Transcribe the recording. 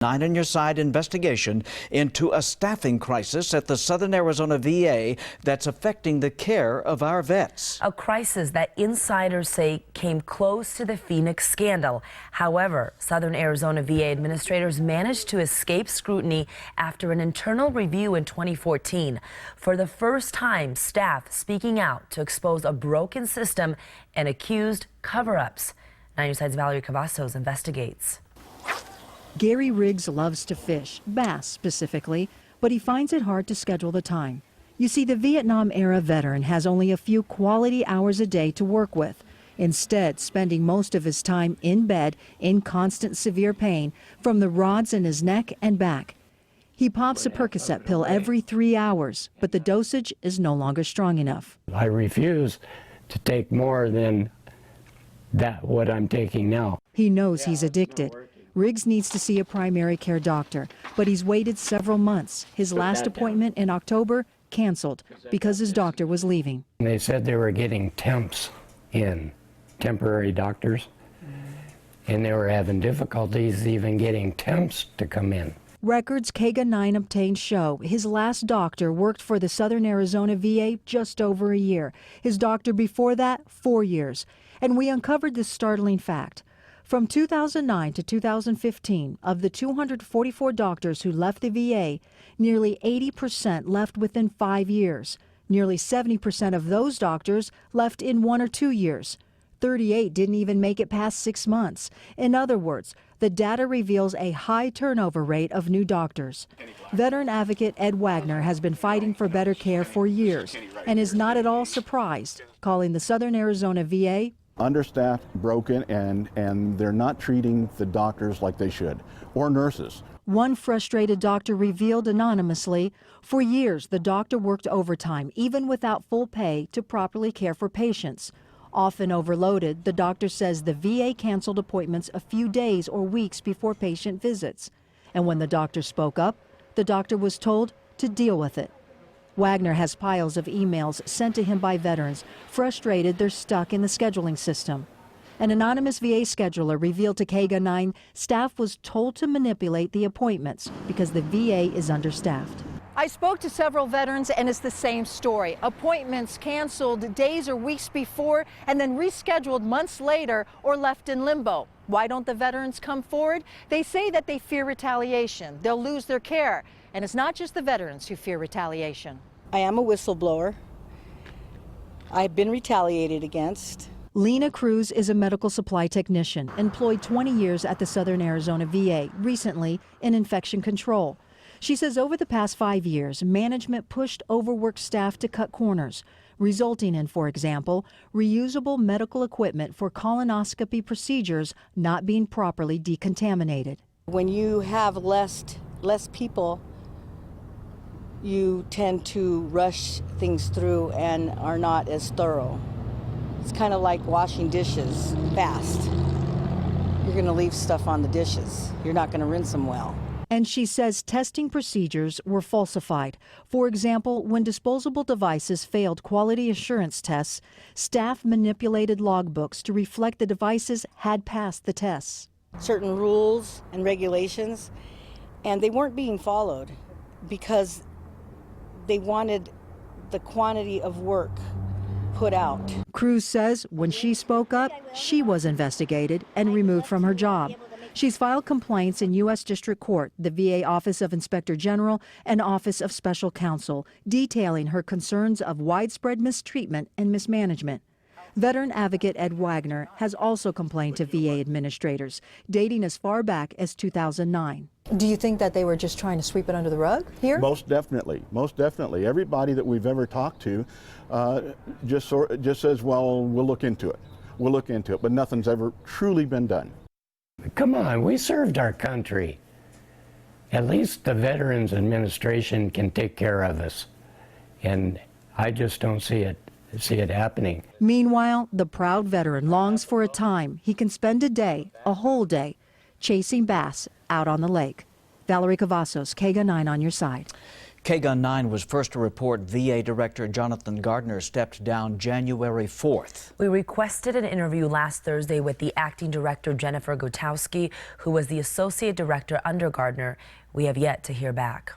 9 on Your Side investigation into a staffing crisis at the Southern Arizona VA that's affecting the care of our vets. A crisis that insiders say came close to the Phoenix scandal. However, Southern Arizona VA administrators managed to escape scrutiny after an internal review in 2014. For the first time, staff speaking out to expose a broken system and accused cover-ups. 9 on Your Side's Valerie Cavazos investigates. Garry Riggs loves to fish, bass specifically, but he finds it hard to schedule the time. You see, the Vietnam-era veteran has only a few quality hours a day to work with, instead spending most of his time in bed in constant severe pain from the rods in his neck and back. He pops a Percocet pill every 3 hours, but the dosage is no longer strong enough. I refuse to take more than what I'm taking now. He knows he's addicted. Riggs needs to see a primary care doctor, but he's waited several months. His last appointment in October canceled because his doctor was leaving. They said they were getting temps in, temporary doctors, and they were having difficulties even getting temps to come in. Records KGUN obtained show his last doctor worked for the Southern Arizona VA just over a year. His doctor before that, 4 years. And we uncovered this startling fact. From 2009 to 2015, of the 244 doctors who left the VA, nearly 80% left within 5 years. Nearly 70% of those doctors left in 1 or 2 years. 38 didn't even make it past 6 months. In other words, the data reveals a high turnover rate of new doctors. Veteran advocate Ed Wagner has been fighting for better care for years and is not at all surprised, calling the Southern Arizona VA understaffed, broken, and they're not treating the doctors like they should, or nurses. One frustrated doctor revealed anonymously, for years the doctor worked overtime, even without full pay, to properly care for patients. Often overloaded, the doctor says the VA canceled appointments a few days or weeks before patient visits. And when the doctor spoke up, the doctor was told to deal with it. Wagner has piles of emails sent to him by veterans, frustrated they're stuck in the scheduling system. An anonymous VA scheduler revealed to KGUN staff was told to manipulate the appointments because the VA is understaffed. I spoke to several veterans and it's the same story. Appointments canceled days or weeks before and then rescheduled months later or left in limbo. Why don't the veterans come forward? They say that they fear retaliation. They'll lose their care. And it's not just the veterans who fear retaliation. I am a whistleblower. I've been retaliated against. Lena Cruz is a medical supply technician, employed 20 years at the Southern Arizona VA, recently in infection control. She says over the past 5 years, management pushed overworked staff to cut corners, resulting in, for example, reusable medical equipment for colonoscopy procedures not being properly decontaminated. When you have less people, you tend to rush things through and are not as thorough. It's kind of like washing dishes fast. You're going to leave stuff on the dishes. You're not going to rinse them well. And she says testing procedures were falsified. For example, when disposable devices failed quality assurance tests, staff manipulated logbooks to reflect the devices had passed the tests. Certain rules and regulations, and they weren't being followed because they wanted the quantity of work put out. Cruz says when she spoke up, she was investigated and removed from her job. She's filed complaints in U.S. District Court, the VA Office of Inspector General, and Office of Special Counsel, detailing her concerns of widespread mistreatment and mismanagement. Veteran advocate Ed Wagner has also complained to VA administrators, dating as far back as 2009. Do you think that they were just trying to sweep it under the rug here? Most definitely, most definitely. Everybody that we've ever talked to just says, well, we'll look into it. We'll look into it, but nothing's ever truly been done. Come on, we served our country. At least the Veterans Administration can take care of us. And I just don't see it happening. Meanwhile, the proud veteran longs for a time he can spend a day, a whole day, chasing bass out on the lake. Valerie Cavazos, KGUN 9 on Your Side. KGUN 9 was first to report VA Director Jonathan Gardner stepped down January 4th. We requested an interview last Thursday with the acting director, Jennifer Gutowski, who was the associate director under Gardner. We have yet to hear back.